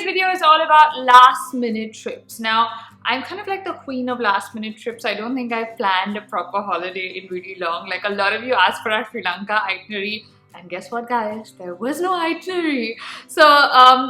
video is all about last minute trips. Now, I'm kind of like the queen of last minute trips. I don't think I've planned a proper holiday in really long. Like a lot of you asked for our Sri Lanka itinerary. And guess what, guys? There was no itinerary. So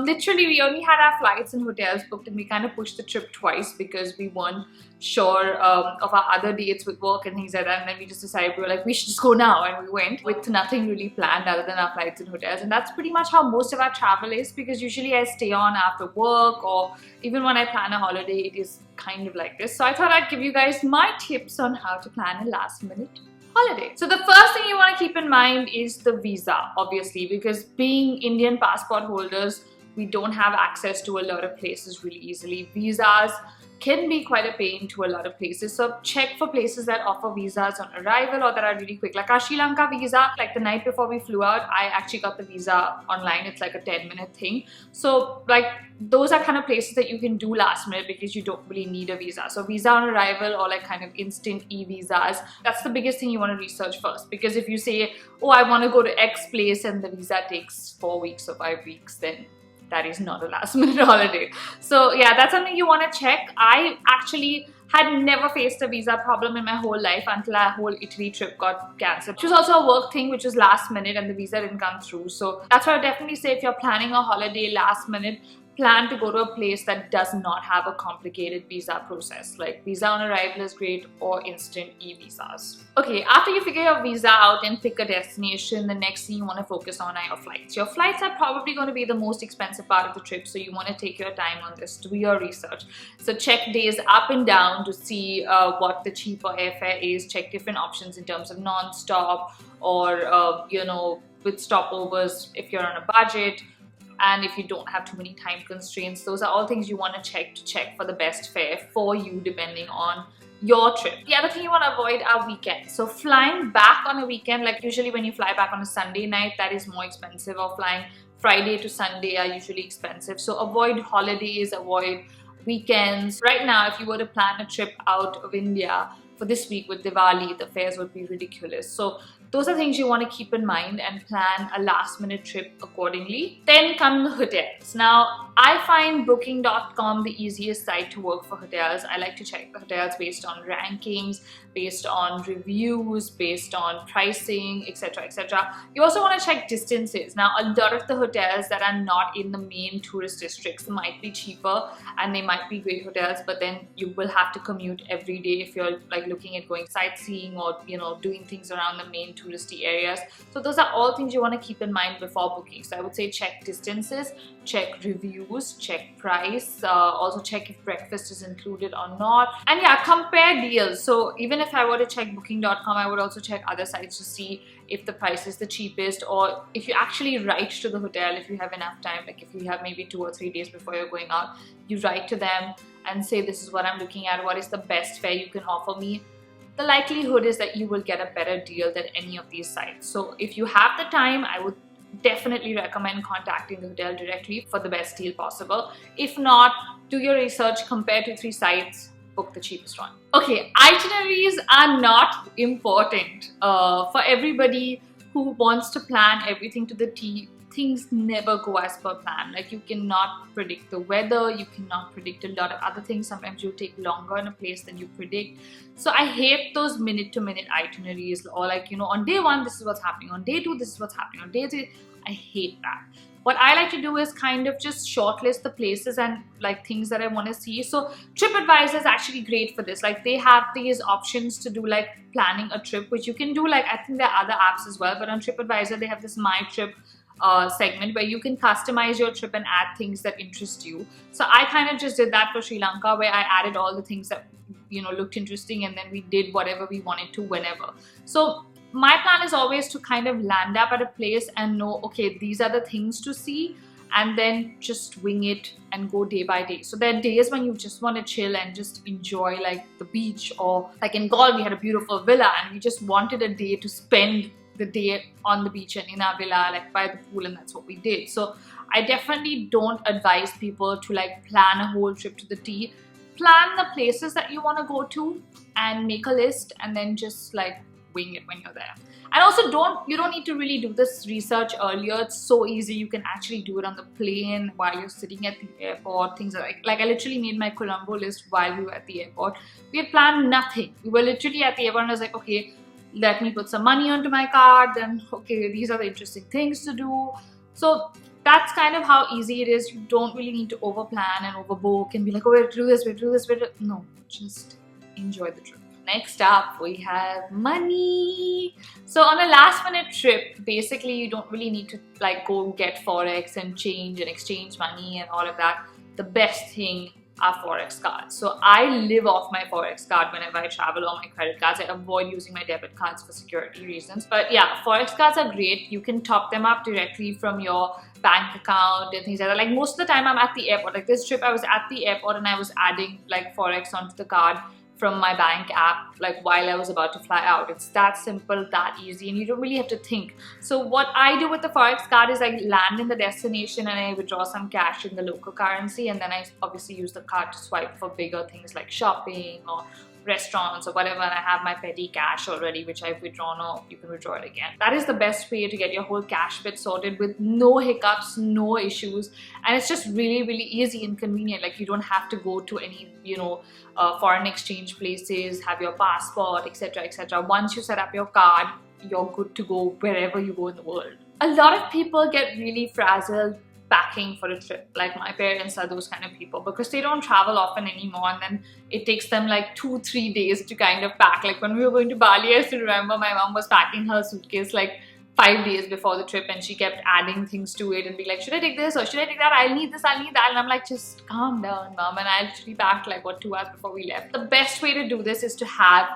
literally we only had our flights and hotels booked, and we kind of pushed the trip twice because we weren't sure of our other dates with work and things like that. And then we just decided, we were like, we should just go now. And we went with nothing really planned other than our flights and hotels. And that's pretty much how most of our travel is, because usually I stay on after work, or even when I plan a holiday, it is kind of like this. So I thought I'd give you guys my tips on how to plan a last minute holiday. So the first thing you want to keep in mind is the visa, obviously, because being Indian passport holders, we don't have access to a lot of places really easily. Visas can be quite a pain to a lot of places. So check for places that offer visas on arrival or that are really quick. Like our Sri Lanka visa, like the night before we flew out, I actually got the visa online. It's like a 10-minute thing. So like those are kind of places that you can do last minute because you don't really need a visa. So visa on arrival or like kind of instant e-visas, that's the biggest thing you want to research first. Because if you say, oh, I want to go to X place and the visa takes 4 weeks or 5 weeks, then that is not a last minute holiday. So yeah, that's something you want to check. I actually had never faced a visa problem in my whole life until our whole Italy trip got cancelled. Which was also a work thing, which was last minute, and the visa didn't come through. So that's why I definitely say if you're planning a holiday last minute, plan to go to a place that does not have a complicated visa process. Like visa on arrival is great, or instant e-visas. Okay, after you figure your visa out and pick a destination, the next thing you want to focus on are your flights. Your flights are probably going to be the most expensive part of the trip, so you want to take your time on this, do your research. So check days up and down to see what the cheaper airfare is. Check different options in terms of non-stop or you know, with stopovers if you're on a budget. And if you don't have too many time constraints, those are all things you want to check for the best fare for you depending on your trip. The other thing you want to avoid are weekends. So flying back on a weekend, like usually when you fly back on a Sunday night, that is more expensive, or flying Friday to Sunday are usually expensive. So avoid holidays, avoid weekends. Right now, if you were to plan a trip out of India for this week with Diwali, the fares would be ridiculous. So those are things you want to keep in mind and plan a last minute trip accordingly. Then come the hotels. Now, I find booking.com the easiest site to work for hotels. I like to check the hotels based on rankings, based on reviews, based on pricing, etc, etc. You also want to check distances. Now, a lot of the hotels that are not in the main tourist districts might be cheaper and they might be great hotels, but then you will have to commute every day if you're like looking at going sightseeing or, you know, doing things around the main touristy areas. So those are all things you want to keep in mind before booking. So I would say check distances, check reviews, check price, also check if breakfast is included or not, and yeah, compare deals. So even if I were to check booking.com, I would also check other sites to see if the price is the cheapest, or if you actually write to the hotel if you have enough time. Like if you have maybe 2 or 3 days before you're going out, you write to them and say, this is what I'm looking at, what is the best fare you can offer me. The likelihood is that you will get a better deal than any of these sites. So if you have the time, I would definitely recommend contacting the hotel directly for the best deal possible. If not, do your research, compare 2-3 sites, book the cheapest one. Okay, itineraries are not important for everybody who wants to plan everything to the T. Things never go as per plan. Like you cannot predict the weather, you cannot predict a lot of other things. Sometimes you'll take longer in a place than you predict. So I hate those minute-to-minute itineraries, or like, you know, on day 1 this is what's happening, on day 2 this is what's happening, on day 3. I hate that. What I like to do is kind of just shortlist the places and like things that I want to see. So TripAdvisor is actually great for this. Like they have these options to do like planning a trip, which you can do, like I think there are other apps as well, but on TripAdvisor they have this My Trip segment where you can customize your trip and add things that interest you. So I kind of just did that for Sri Lanka, where I added all the things that, you know, looked interesting, and then we did whatever we wanted to whenever. So my plan is always to kind of land up at a place and know, okay, these are the things to see, and then just wing it and go day by day. So there are days when you just want to chill and just enjoy like the beach, or like in Gaul we had a beautiful villa and we just wanted a day to spend the day on the beach and in our villa, like by the pool, and that's what we did. So I definitely don't advise people to like plan a whole trip to the T. Plan the places that you want to go to and make a list, and then just like wing it when you're there. And also you don't need to really do this research earlier. It's so easy. You can actually do it on the plane while you're sitting at the airport. Things like I literally made my Colombo list while we were at the airport. We had planned nothing. We were literally at the airport and I was like, okay, let me put some money onto my card. Then, okay, these are the interesting things to do. So that's kind of how easy it is. You don't really need to overplan and overbook and be like, oh, we'll do this, we'll do this, we'll do. No, just enjoy the trip. Next up, we have money. So on a last minute trip, basically you don't really need to like go get Forex and change and exchange money and all of that. The best thing are Forex cards. So I live off my Forex card whenever I travel, or my credit cards. I avoid using my debit cards for security reasons. But yeah, Forex cards are great. You can top them up directly from your bank account and things like that. Like most of the time I'm at the airport. Like this trip I was at the airport and I was adding like Forex onto the card from my bank app like while I was about to fly out. It's that simple, that easy, and you don't really have to think. So what I do with the Forex card is I land in the destination and I withdraw some cash in the local currency, and then I obviously use the card to swipe for bigger things like shopping or restaurants or whatever, and I have my petty cash already which I've withdrawn, or you can withdraw it again. That is the best way to get your whole cash bit sorted with no hiccups, no issues, and it's just really easy and convenient. Like you don't have to go to any foreign exchange places, have your passport, etc, etc. Once you set up your card, you're good to go wherever you go in the world. A lot of people get really frazzled packing for a trip. Like my parents are those kind of people because they don't travel often anymore, and then it takes them like 2-3 days to kind of pack. Like when we were going to Bali, I still remember my mom was packing her suitcase like 5 days before the trip, and she kept adding things to it and be like, should I take this or should I take that? I'll need this, I'll need that. And I'm like, just calm down, mom. And I actually packed like 2 hours before we left. The best way to do this is to have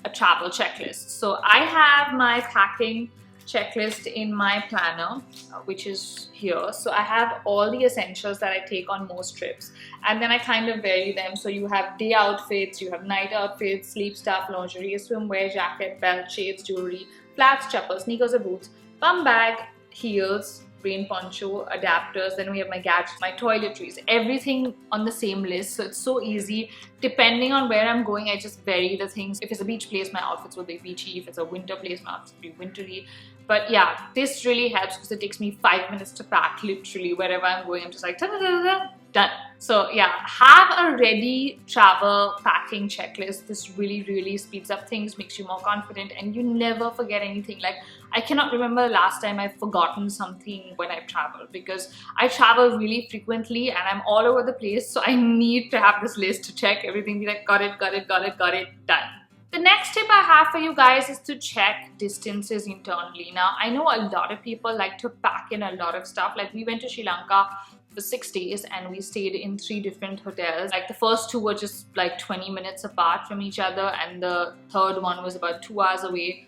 a travel checklist. So I have my packing checklist in my planner, which is here. So I have all the essentials that I take on most trips, and then I kind of vary them. So you have day outfits, you have night outfits, sleep stuff, lingerie, swimwear, jacket, belt, shades, jewelry, flats, chappals, sneakers or boots, bum bag, heels, rain poncho, adapters. Then we have my gadgets, my toiletries, everything on the same list. So it's so easy. Depending on where I'm going, I just vary the things. If it's a beach place, my outfits will be beachy. If it's a winter place, my outfits will be wintry. But yeah, this really helps because it takes me 5 minutes to pack literally wherever I'm going. I'm just like, done. So yeah, have a ready travel packing checklist. This really speeds up things, makes you more confident, and you never forget anything. Like I cannot remember the last time I've forgotten something when I've traveled, because I travel really frequently and I'm all over the place. So I need to have this list to check everything, be like, got it, done. The next tip I have for you guys is to check distances internally. Now, I know a lot of people like to pack in a lot of stuff. Like we went to Sri Lanka for 6 days and we stayed in 3 different hotels. Like the first 2 were just like 20 minutes apart from each other, and the third one was about 2 hours away.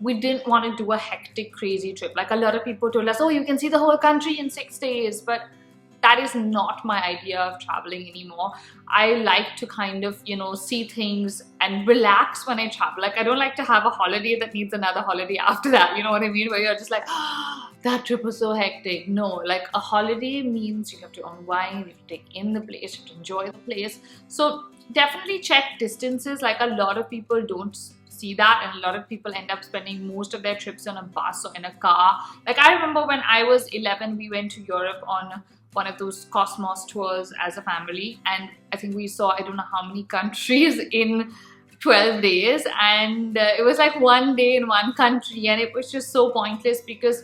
We didn't want to do a hectic, crazy trip. Like a lot of people told us, oh, you can see the whole country in 6 days, but that is not my idea of traveling anymore. I like to kind of, see things and relax when I travel. Like I don't like to have a holiday that needs another holiday after that. You know what I mean? Where you're just like, oh, that trip was so hectic. No, like a holiday means you have to unwind, you have to take in the place, you have to enjoy the place. So definitely check distances. Like a lot of people don't see that, and a lot of people end up spending most of their trips on a bus or in a car. Like I remember when I was 11, we went to Europe on one of those Cosmos tours as a family, and I think we saw I don't know how many countries in 12 days, and it was like 1 day in one country, and it was just so pointless because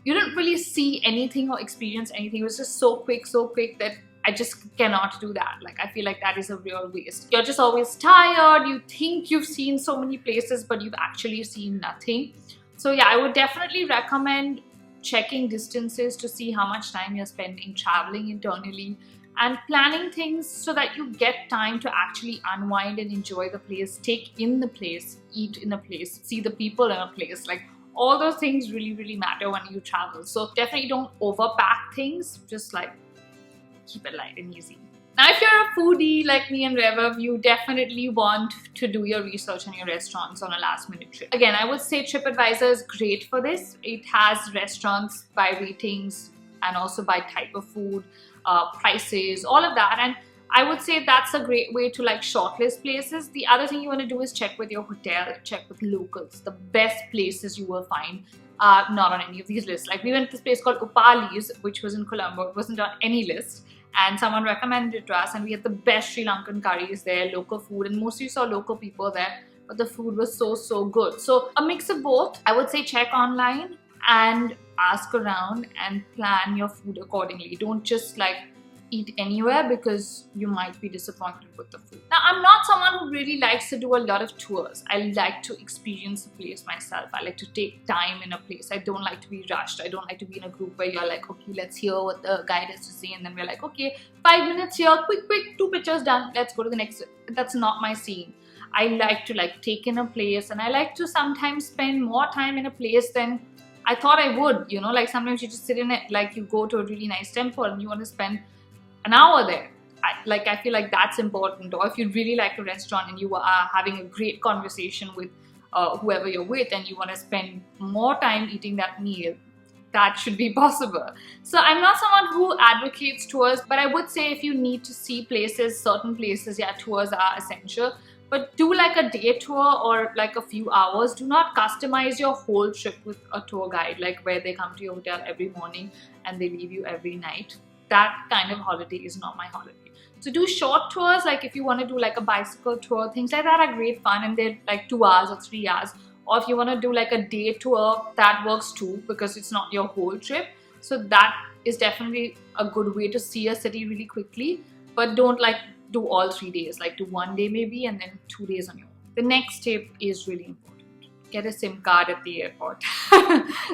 you didn't really see anything or experience anything. It was just so quick that I just cannot do that. Like I feel like that is a real waste. You're just always tired, you think you've seen so many places but you've actually seen nothing. So yeah, I would definitely recommend checking distances to see how much time you're spending traveling internally, and planning things so that you get time to actually unwind and enjoy the place, take in the place, eat in a place, see the people in a place. Like all those things really matter when you travel. So definitely don't overpack things, just like keep it light and easy. Now, if you're a foodie like me and Revav, you definitely want to do your research on your restaurants on a last minute trip. Again, I would say TripAdvisor is great for this. It has restaurants by ratings and also by type of food, prices, all of that. And I would say that's a great way to like shortlist places. The other thing you want to do is check with your hotel, check with locals. The best places you will find are not on any of these lists. Like we went to this place called Upali's, which was in Colombo. It wasn't on any list, and someone recommended it to us, and we had the best Sri Lankan curries there, local food, and mostly saw local people there, but the food was so good. So a mix of both. I would say check online and ask around and plan your food accordingly. Don't just like eat anywhere because you might be disappointed with the food. Now, I'm not someone who really likes to do a lot of tours. I like to experience the place myself. I like to take time in a place. I don't like to be rushed. I don't like to be in a group where you're like, okay, let's hear what the guide has to say, and then we're like, okay, 5 minutes here, quick, 2 pictures done, let's go to the next. That's not my scene. I like to like take in a place, and I like to sometimes spend more time in a place than I thought I would, you know, like sometimes you just sit in it, like you go to a really nice temple and you want to spend an hour there. I feel like that's important. Or if you really like a restaurant and you are having a great conversation with whoever you're with and you want to spend more time eating that meal, that should be possible. So I'm not someone who advocates tours, but I would say if you need to see places, certain places, yeah, tours are essential. But do like a day tour or like a few hours. Do not customize your whole trip with a tour guide, like where they come to your hotel every morning and they leave you every night. That kind of holiday is not my holiday. So do short tours, like if you want to do like a bicycle tour, things like that are great fun, and they're like 2 hours or 3 hours. Or if you want to do like a day tour, that works too because it's not your whole trip. So that is definitely a good way to see a city really quickly, but don't like do all 3 days, like do 1 day maybe and then 2 days on your own. The next tip is really important. Get a SIM card at the airport.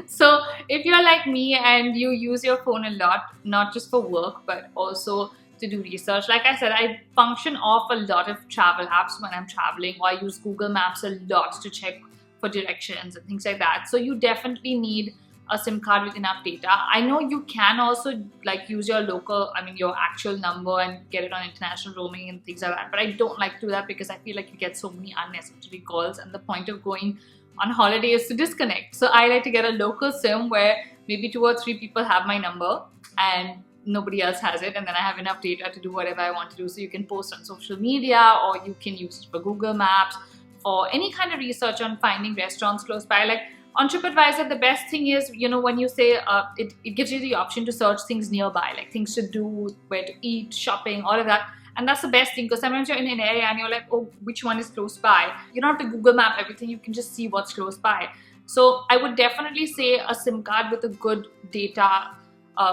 So if you're like me and you use your phone a lot, not just for work, but also to do research. Like I said, I function off a lot of travel apps when I'm traveling, or I use Google Maps a lot to check for directions and things like that. So you definitely need a SIM card with enough data. I know you can also like use your local, your actual number and get it on international roaming and things like that. But I don't like to do that because I feel like you get so many unnecessary calls, and the point of going on holiday is to disconnect. So I like to get a local SIM where maybe 2 or 3 people have my number and nobody else has it, and then I have enough data to do whatever I want to do. So you can post on social media, or you can use it for Google Maps, for any kind of research on finding restaurants close by. Like on TripAdvisor, the best thing is, when you say it gives you the option to search things nearby, like things to do, where to eat, shopping, all of that. And that's the best thing, because sometimes you're in an area and you're like, oh, which one is close by? You don't have to Google map everything, you can just see what's close by. So I would definitely say a SIM card with a good data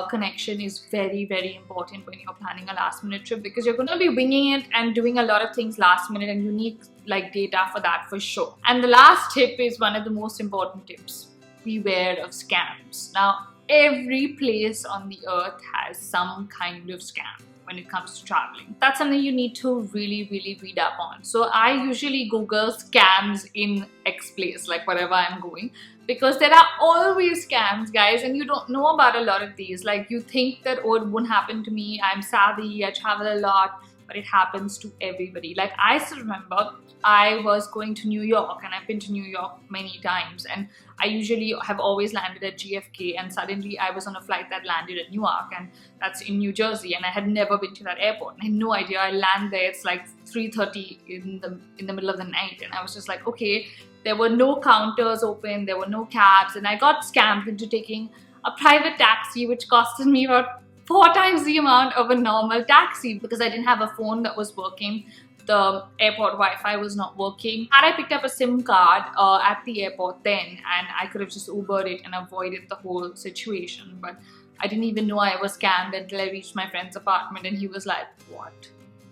connection is very important when you're planning a last minute trip, because you're going to be winging it and doing a lot of things last minute, and you need like data for that for sure. And the last tip is one of the most important tips: beware of scams. Now, every place on the earth has some kind of scam when it comes to traveling. That's something you need to really read up on. So I usually Google scams in X place, like wherever I'm going, because there are always scams, guys, and you don't know about a lot of these. Like you think that, oh, it won't happen to me, I'm savvy, I travel a lot, but it happens to everybody. Like I still remember I was going to New York, and I've been to New York many times, and I usually have always landed at JFK, and suddenly I was on a flight that landed at Newark, and that's in New Jersey, and I had never been to that airport. I had no idea. I land there, it's like 3:30 in the middle of the night, and I was just like, okay, there were no counters open, there were no cabs, and I got scammed into taking a private taxi, which costed me about 4 times the amount of a normal taxi, because I didn't have a phone that was working. The airport Wi-Fi was not working. Had I picked up a SIM card at the airport then, and I could have just Ubered it and avoided the whole situation. But I didn't even know I was scammed until I reached my friend's apartment, and he was like, what?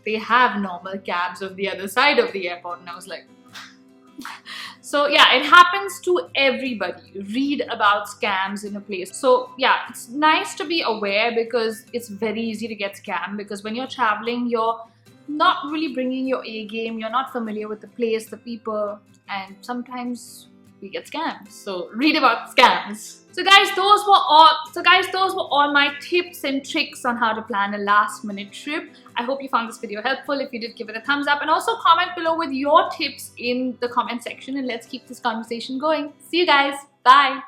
They have normal cabs on the other side of the airport. And I was like, so yeah, it happens to everybody. Read about scams in a place. So yeah, it's nice to be aware, because it's very easy to get scammed, because when you're traveling, you're not really bringing your A game, you're not familiar with the place, the people, and sometimes we get scammed. So read about scams. So guys, those were all my tips and tricks on how to plan a last minute trip. I hope you found this video helpful. If you did, give it a thumbs up, and also comment below with your tips in the comment section, and let's keep this conversation going. See you guys. Bye.